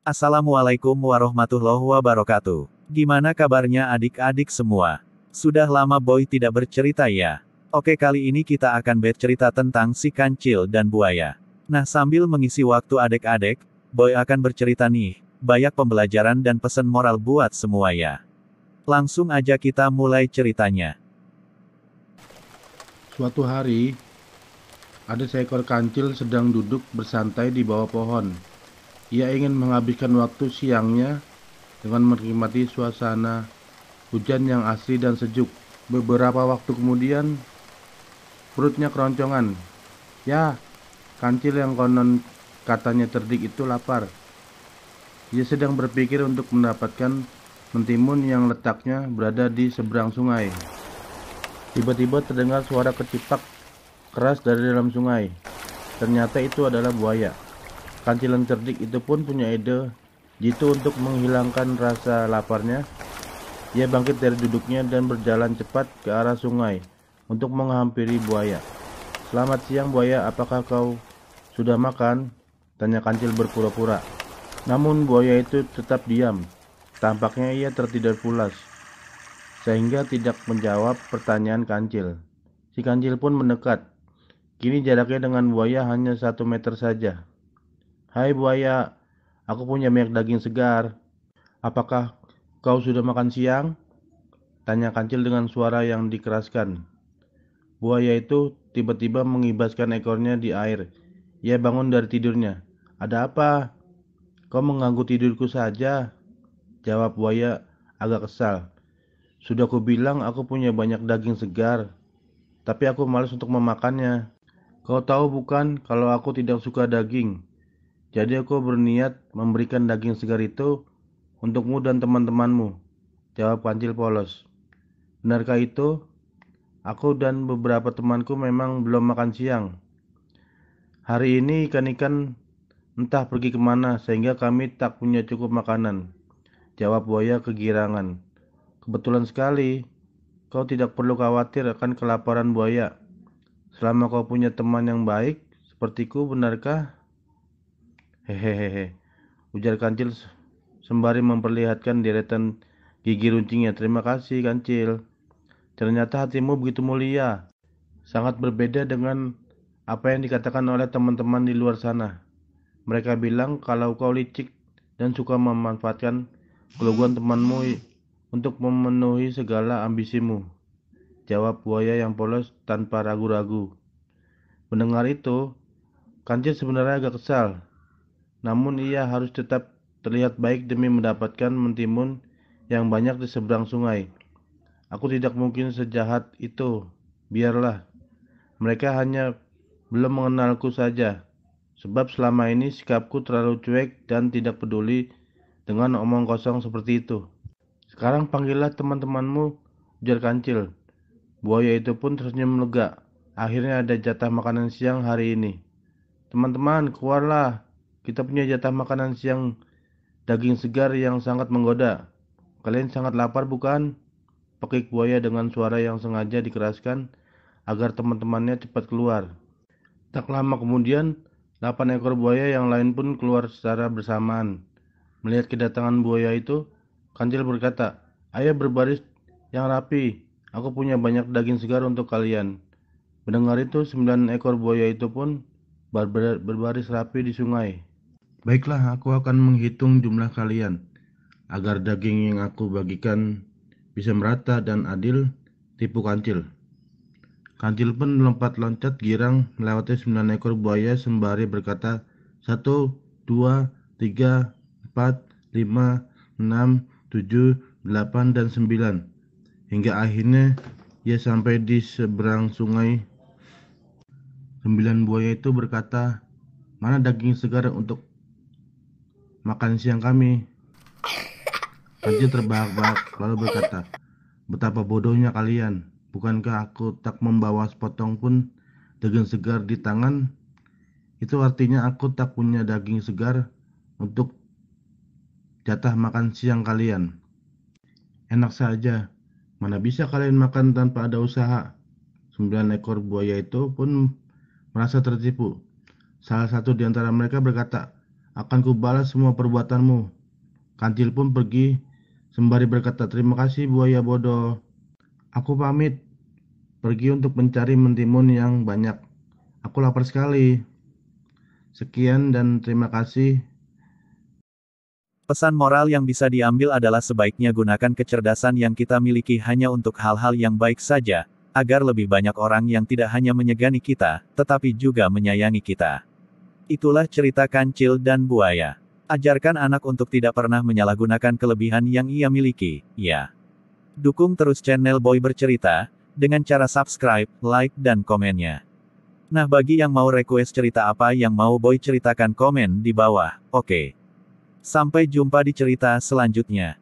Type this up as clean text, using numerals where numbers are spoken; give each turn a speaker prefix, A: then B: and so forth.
A: Assalamualaikum warahmatullahi wabarakatuh. Gimana kabarnya adik-adik semua? Sudah lama Boy tidak bercerita ya? Oke, kali ini kita akan bercerita tentang si kancil dan buaya. Nah, sambil mengisi waktu adik-adik, Boy akan bercerita nih, banyak pembelajaran dan pesan moral buat semua ya. Langsung aja kita mulai ceritanya.
B: Suatu hari, ada seekor kancil sedang duduk bersantai di bawah pohon. Ia ingin menghabiskan waktu siangnya dengan menikmati suasana hujan yang asri dan sejuk. Beberapa waktu kemudian, perutnya keroncongan. Ya, kancil yang konon katanya cerdik itu lapar. Ia sedang berpikir untuk mendapatkan mentimun yang letaknya berada di seberang sungai. Tiba-tiba terdengar suara kecipak keras dari dalam sungai. Ternyata itu adalah buaya. Kancil yang cerdik itu pun punya ide jitu untuk menghilangkan rasa laparnya. Ia bangkit dari duduknya dan berjalan cepat ke arah sungai untuk menghampiri buaya. "Selamat siang buaya, apakah kau sudah makan?" tanya kancil berpura-pura. Namun buaya itu tetap diam. Tampaknya ia tertidur pulas, sehingga tidak menjawab pertanyaan kancil. Si kancil pun mendekat. Kini jaraknya dengan buaya hanya 1 meter saja. "Hai buaya, aku punya banyak daging segar. Apakah kau sudah makan siang?" tanya kancil dengan suara yang dikeraskan. Buaya itu tiba-tiba mengibaskan ekornya di air. Ia bangun dari tidurnya. "Ada apa? Kau mengganggu tidurku saja," jawab buaya agak kesal. "Sudah kubilang aku punya banyak daging segar, tapi aku malas untuk memakannya. Kau tahu bukan kalau aku tidak suka daging. Jadi aku berniat memberikan daging segar itu untukmu dan teman-temanmu," jawab kancil polos. "Benarkah itu? Aku dan beberapa temanku memang belum makan siang. Hari ini ikan-ikan entah pergi kemana sehingga kami tak punya cukup makanan," jawab buaya kegirangan. "Kebetulan sekali, kau tidak perlu khawatir akan kelaparan buaya. Selama kau punya teman yang baik sepertiku, benarkah?" "Hehehe," ujar kancil sembari memperlihatkan deretan gigi runcingnya. "Terima kasih kancil. Ternyata hatimu begitu mulia. Sangat berbeda dengan apa yang dikatakan oleh teman-teman di luar sana. Mereka bilang kalau kau licik dan suka memanfaatkan keluguan temanmu untuk memenuhi segala ambisimu," jawab buaya yang polos tanpa ragu-ragu. Mendengar itu, kancil sebenarnya agak kesal. Namun ia harus tetap terlihat baik demi mendapatkan mentimun yang banyak di seberang sungai. "Aku tidak mungkin sejahat itu. Biarlah. Mereka hanya belum mengenalku saja. Sebab selama ini sikapku terlalu cuek dan tidak peduli dengan omong kosong seperti itu. Sekarang panggillah teman-temanmu," ujar kancil. Buaya itu pun tersenyum lega. Akhirnya ada jatah makanan siang hari ini. "Teman-teman, keluarlah. Kita punya jatah makanan siang daging segar yang sangat menggoda. Kalian sangat lapar bukan?" Pekik buaya dengan suara yang sengaja dikeraskan agar teman-temannya cepat keluar. Tak lama kemudian, 8 ekor buaya yang lain pun keluar secara bersamaan. Melihat kedatangan buaya itu, kancil berkata, "Ayo berbaris yang rapi. Aku punya banyak daging segar untuk kalian." Mendengar itu, 9 ekor buaya itu pun berbaris rapi di sungai. "Baiklah, aku akan menghitung jumlah kalian, agar daging yang aku bagikan bisa merata dan adil," tipu kancil. Kancil pun lompat-loncat girang melewati 9 ekor buaya sembari berkata, "1, 2, 3, 4, 5, 6, 7, 8, dan 9. Hingga akhirnya ia sampai di seberang sungai. 9 buaya itu berkata, "Mana daging segar untuk makan siang kami?" Kancil terbahak-bahak lalu berkata, "Betapa bodohnya kalian. Bukankah aku tak membawa sepotong pun daging segar di tangan? Itu artinya aku tak punya daging segar untuk jatah makan siang kalian. Enak saja. Mana bisa kalian makan tanpa ada usaha?" 9 ekor buaya itu pun merasa tertipu. Salah satu di antara mereka berkata, "Akan kubalas semua perbuatanmu." Kancil pun pergi sembari berkata, "Terima kasih buaya bodoh. Aku pamit pergi untuk mencari mentimun yang banyak. Aku lapar sekali. Sekian dan terima kasih."
A: Pesan moral yang bisa diambil adalah sebaiknya gunakan kecerdasan yang kita miliki hanya untuk hal-hal yang baik saja, agar lebih banyak orang yang tidak hanya menyegani kita, tetapi juga menyayangi kita. Itulah cerita Kancil dan Buaya. Ajarkan anak untuk tidak pernah menyalahgunakan kelebihan yang ia miliki, ya. Dukung terus channel Boy Bercerita, dengan cara subscribe, like, dan komennya. Nah bagi yang mau request cerita apa yang mau Boy ceritakan komen di bawah, oke. Sampai jumpa di cerita selanjutnya.